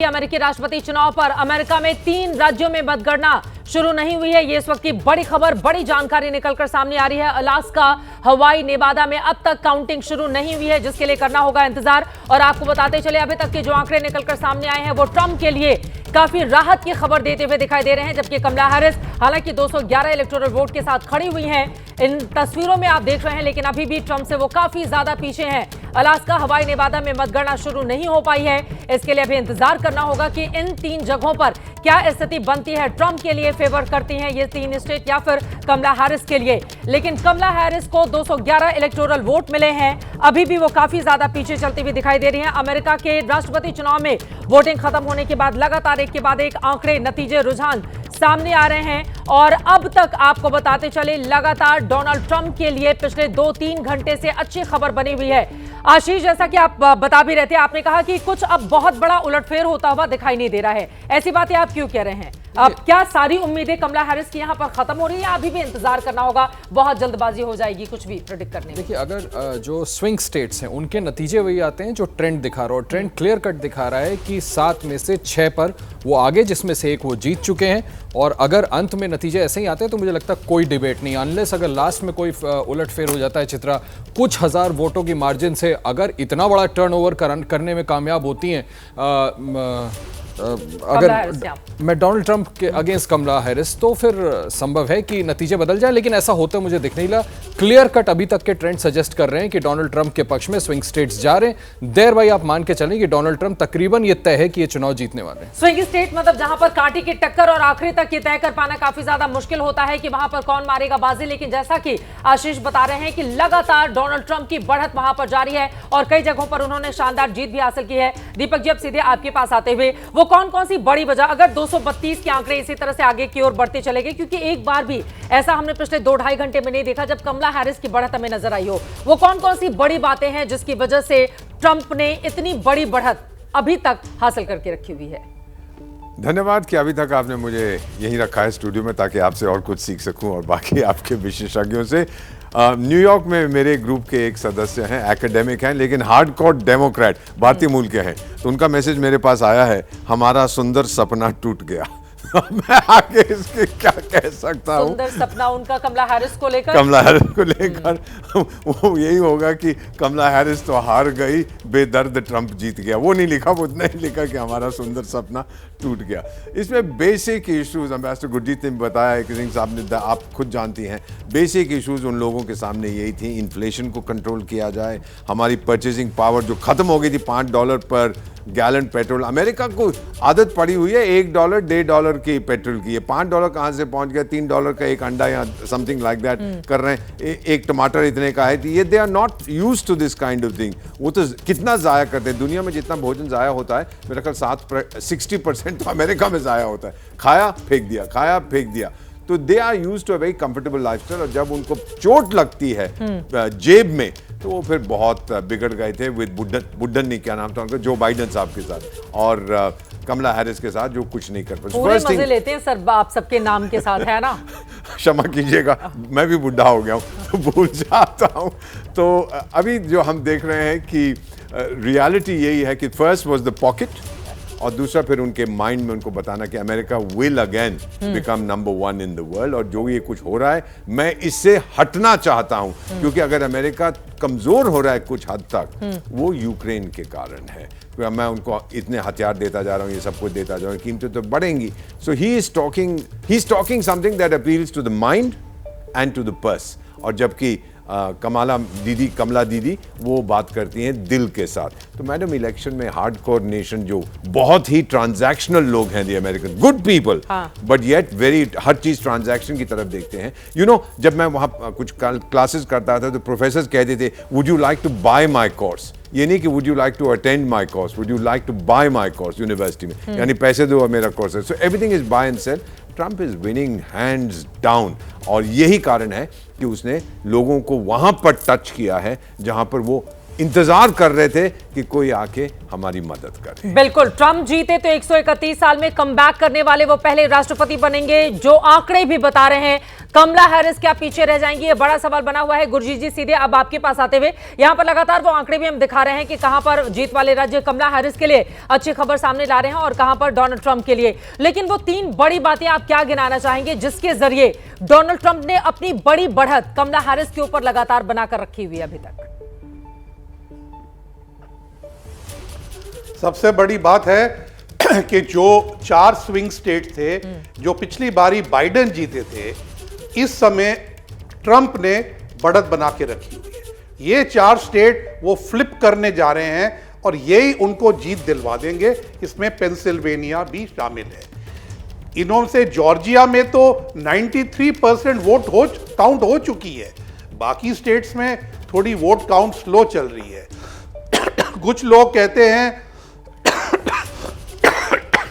अमेरिकी राष्ट्रपति चुनाव पर अमेरिका में 3 राज्यों में मतगणना शुरू नहीं हुई है। ये इस वक्त की बड़ी खबर, बड़ी जानकारी निकलकर सामने आ रही है। अलास्का, हवाई, नेवादा में अब तक काउंटिंग शुरू नहीं हुई है, जिसके लिए करना होगा इंतजार। और आपको बताते चले, अभी तक के जो आंकड़े निकलकर सामने आए हैं वो ट्रंप के लिए काफी राहत की खबर देते हुए दिखाई दे रहे हैं, जबकि कमला हैरिस हालांकि 211 इलेक्टोरल वोट के साथ खड़ी हुई हैं। इन तस्वीरों में आप देख रहे हैं, लेकिन अभी भी ट्रंप से वो काफी ज्यादा पीछे हैं। अलास्का, हवाई, नेवादा में मतगणना शुरू नहीं हो पाई है। इसके लिए अभी इंतजार करना होगा कि इन 3 जगहों पर क्या स्थिति बनती है। ट्रंप के लिए फेवर करती हैं ये 3 स्टेट या फिर कमला हैरिस के लिए। लेकिन कमला हैरिस को 211 इलेक्टोरल वोट मिले हैं, अभी भी वो काफी ज्यादा पीछे चलती हुई दिखाई दे रही हैं। अमेरिका के राष्ट्रपति चुनाव में वोटिंग खत्म होने के बाद लगातार एक के बाद एक आंकड़े, नतीजे, रुझान सामने आ रहे हैं। और अब तक आपको बताते चले, लगातार डोनाल्ड ट्रंप के लिए पिछले 2-3 घंटे से अच्छी खबर बनी हुई है। आशीष, जैसा कि आप बता भी रहे थे, आपने कहा कि कुछ अब बहुत बड़ा उलटफेर होता हुआ दिखाई नहीं दे रहा है। ऐसी बातें आप क्यों कह रहे हैं? अब क्या सारी उम्मीदें कमला हैरिस की यहां पर खत्म हो रही है, या अभी भी इंतजार करना होगा, बहुत जल्दबाजी हो जाएगी कुछ भी प्रेडिक्ट करने में? देखिए, अगर जो स्विंग स्टेट्स हैं उनके नतीजे वही आते हैं जो ट्रेंड दिखा रहा है, और ट्रेंड क्लियर कट दिखा रहा है कि 7 में से 6 पर वो आगे, जिसमें से 1 वो जीत चुके हैं। और अगर अंत में नतीजे ऐसे ही आते हैं तो मुझे लगता है कोई डिबेट नहीं, अनलेस अगर लास्ट में कोई उलटफेर हो जाता है। चित्रा कुछ हज़ार वोटों की मार्जिन से अगर इतना बड़ा टर्नओवर करने में कामयाब होती हैं, अगर मैं डोनाल्ड ट्रंप के अगेंस्ट कमला हैरिस, तो फिर संभव है कि नतीजे बदल जाए। लेकिन ऐसा होता मुझे दिख नहीं रहा। क्लियर कट अभी तक के ट्रेंड सजेस्ट कर रहे हैं कि डोनाल्ड ट्रंप के पक्ष में स्विंग स्टेट्स जा रहे हैं। देर भाई आप मान के चलें कि डोनाल्ड ट्रंप तकरीबन ये तय है कि ये चुनाव जीतने वाले हैं। स्विंग स्टेट मतलब जहां पर कांटे की टक्कर और आखिरी तक ये तय कर पाना काफी ज्यादा मुश्किल होता है कि वहां पर कौन मारेगा बाजी। लेकिन जैसा कि आशीष बता रहे हैं कि लगातार डोनाल्ड ट्रंप की बढ़त वहां पर जारी है और कई जगहों पर उन्होंने शानदार जीत भी हासिल की है। दीपक जी, अब सीधे आपके पास आते हुए, वो कौन कौन सी बड़ी वजह, अगर 232 के आंकड़े इसी तरह से आगे की ओर बढ़ते चले गए, क्योंकि एक बार भी ऐसा हमने पिछले 2-2.5 घंटे में नहीं देखा जब कमला हैरिस की बढ़त हमें नजर आई हो, वो कौन कौन सी बड़ी बातें हैं जिसकी वजह से ट्रंप ने इतनी बड़ी बढ़त अभी तक हासिल करके रखी हुई है? धन्यवाद कि अभी तक आपने मुझे यहीं रखा है स्टूडियो में, ताकि आपसे और कुछ सीख सकूं और बाकी आपके विशेषज्ञों से। न्यूयॉर्क में मेरे ग्रुप के एक सदस्य हैं, एकेडमिक हैं, लेकिन हार्डकोर डेमोक्रेट, भारतीय मूल के हैं। तो उनका मैसेज मेरे पास आया है, हमारा सुंदर सपना टूट गया। मैं आगे इसके क्या कह सकता हूँ? सुंदर सपना उनका कमला हैरिस को लेकर, वो यही होगा कि कमला हैरिस तो हार गई, बेदर्द ट्रंप जीत गया। वो नहीं लिखा, वो इतना ही लिखा कि हमारा सुंदर सपना टूट गया। इसमें बेसिक इश्यूज एम्बेसडर गुरजीत ने बताया है कि सिंह साहब ने, आप खुद जानती हैं, बेसिक इश्यूज उन लोगों के सामने यही थी। इन्फ्लेशन को कंट्रोल किया जाए, हमारी परचेजिंग पावर जो खत्म हो गई थी, $5 पर गैलन पेट्रोल। अमेरिका को आदत पड़ी हुई है $1, $1.5 की पेट्रोल की है। $5 कहाँ से पहुंच गया? $3 का एक अंडा या समथिंग लाइक दैट कर रहे हैं। एक टमाटर इतने का है। ये they are not used to this kind of thing. वो तो कितना ज़ाया करते हैं। दुनिया में जितना भोजन ज़ाया होता है, मेरा ख्याल 60% तो अमेरिका में ज़ाया होता है। खाया फेंक दिया, खाया फेंक दिया। तो they are used to a very comfortable lifestyle. और जब उनको चोट लगती है जेब में, तो वो फिर बहुत बिगड़ गए थे। विद बुड्ढन नहीं, क्या नाम था उनका, जो बाइडन साहब के साथ और कमला हैरिस के साथ, जो कुछ नहीं कर पाते। पूरे मजे लेते हैं सर आप सबके नाम के साथ, है ना? क्षमा कीजिएगा, मैं भी बुढ़ा हो गया हूँ तो भूल जाता हूँ। तो अभी जो हम देख रहे हैं कि रियलिटी यही है कि फर्स्ट वाज द पॉकेट, और दूसरा फिर उनके माइंड में उनको बताना कि America will again become number 1 in the world. और जो ये कुछ हो रहा है, मैं इससे हटना चाहता हूं, क्योंकि अगर अमेरिका कमजोर हो रहा है कुछ हद तक, वो यूक्रेन के कारण है। मैं उनको इतने हथियार देता जा रहा हूं, ये सब कुछ देता जा रहा हूं, कीमतें तो बढ़ेंगी। So he is talking something that appeals to the mind and to the purse. और जबकि कमला दीदी वो बात करती हैं दिल के साथ। तो मैडम, इलेक्शन में हार्डकोर नेशन, जो बहुत ही ट्रांजैक्शनल लोग हैं, the American good people, but yet very, हर चीज ट्रांजैक्शन की तरफ देखते हैं। यू नो, जब मैं वहाँ कुछ क्लासेस करता था तो प्रोफेसर कहते थे, would you like to buy my course? ये नहीं कि would you like to attend my course, would you like to buy my course university में, यानी पैसे दो और मेरा कोर्स है। So everything is buy and sell. Trump is winning hands down, और यही कारण है कि उसने लोगों को वहां पर टच किया है जहां पर वो इंतजार कर रहे थे कि कोई आके हमारी मदद करे। बिल्कुल, ट्रंप जीते तो 131 साल में कमबैक करने वाले वो पहले राष्ट्रपति बनेंगे। जो आंकड़े भी बता रहे हैं, कमला हैरिस क्या पीछे रह जाएंगी, ये बड़ा सवाल बना हुआ है। गुरजीत जी, सीधे अब आपके पास आते हुए, यहां पर लगातार वो आंकड़े भी हम दिखा रहे हैं कि कहां पर जीत वाले राज्य कमला हैरिस के लिए अच्छी खबर सामने ला रहे हैं और कहां पर डोनाल्ड ट्रंप के लिए। लेकिन वो 3 बड़ी बातें आप क्या गिनाना चाहेंगे जिसके जरिए डोनाल्ड ट्रंप ने अपनी बड़ी बढ़त कमला हैरिस के ऊपर लगातार बनाकर रखी हुई है अभी तक? सबसे बड़ी बात है कि जो 4 स्विंग स्टेट थे, जो पिछली बारी बाइडेन जीते थे, इस समय ट्रंप ने बढ़त बना के रखी हुई है। ये 4 स्टेट वो फ्लिप करने जा रहे हैं और यही उनको जीत दिलवा देंगे। इसमें पेंसिल्वेनिया भी शामिल है। इन्होंने जॉर्जिया में तो 93% वोट काउंट हो चुकी है। बाकी स्टेट्स में थोड़ी वोट काउंट स्लो चल रही है। कुछ लोग कहते हैं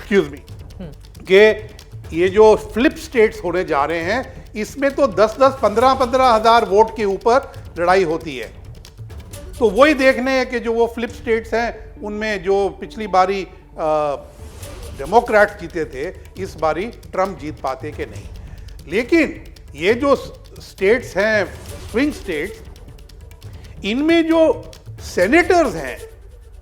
एक्सक्यूज मी कि ये जो फ्लिप स्टेट्स होने जा रहे हैं, इसमें तो 10-10, 15-15 हजार वोट के ऊपर लड़ाई होती है। तो वही देखने हैं कि जो वो फ्लिप स्टेट्स हैं, उनमें जो पिछली बारी डेमोक्रेट्स जीते थे, इस बारी ट्रंप जीत पाते कि नहीं। लेकिन ये जो स्टेट्स हैं, स्विंग स्टेट्स, इनमें जो सेनेटर्स हैं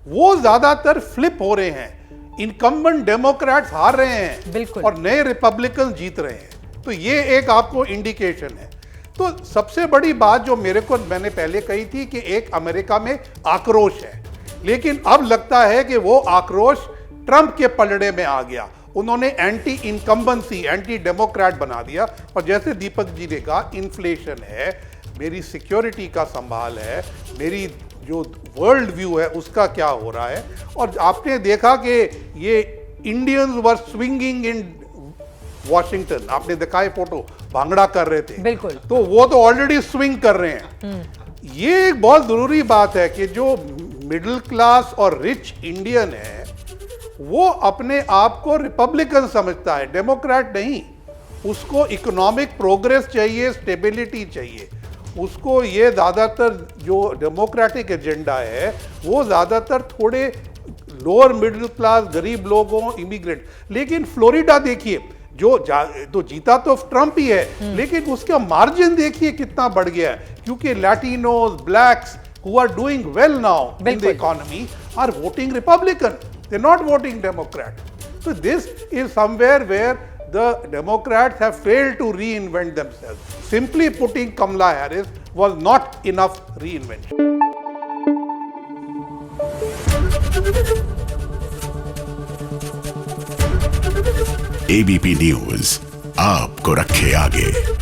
वो ज्यादातर फ्लिप हो रहे हैं। इनकम्बेंट डेमोक्रेट्स हार रहे हैं बिल्कुल। और नए रिपब्लिकन जीत रहे हैं। तो ये एक आपको इंडिकेशन है। तो सबसे बड़ी बात जो मैंने पहले कही थी कि एक अमेरिका में आक्रोश है, लेकिन अब लगता है कि वो आक्रोश ट्रंप के पलड़े में आ गया। उन्होंने एंटी इनकम्बेंसी, एंटी डेमोक्रेट बना दिया। और जैसे दीपक जी ने कहा, इन्फ्लेशन है, मेरी सिक्योरिटी का संभाल है, मेरी जो वर्ल्ड व्यू है उसका क्या हो रहा है। और आपने देखा कि ये Indians were swinging in Washington, आपने दिखाए फोटो, भांगड़ा कर रहे थे। बिल्कुल। तो वो तो ऑलरेडी स्विंग कर रहे हैं। ये एक बहुत जरूरी बात है कि जो मिडिल क्लास और रिच इंडियन है, वो अपने आप को रिपब्लिकन समझता है, डेमोक्रेट नहीं। उसको इकोनॉमिक प्रोग्रेस चाहिए, स्टेबिलिटी चाहिए। उसको ये ज़्यादातर जो डेमोक्रेटिक एजेंडा है, वो ज़्यादातर थोड़े लोअर मिडिल क्लास, गरीब लोगों, इमिग्रेंट। लेकिन फ्लोरिडा देखिए, तो जीता तो ट्रंप ही है, लेकिन उसका मार्जिन देखिए कितना बढ़ गया है। क्योंकि Latinos, blacks who are doing well now in the economy are voting Republican. They're not voting Democrat. So this is somewhere where the Democrats have failed to reinvent themselves. Simply putting Kamala Harris was not enough reinvention. ABP News आपको रखे आगे।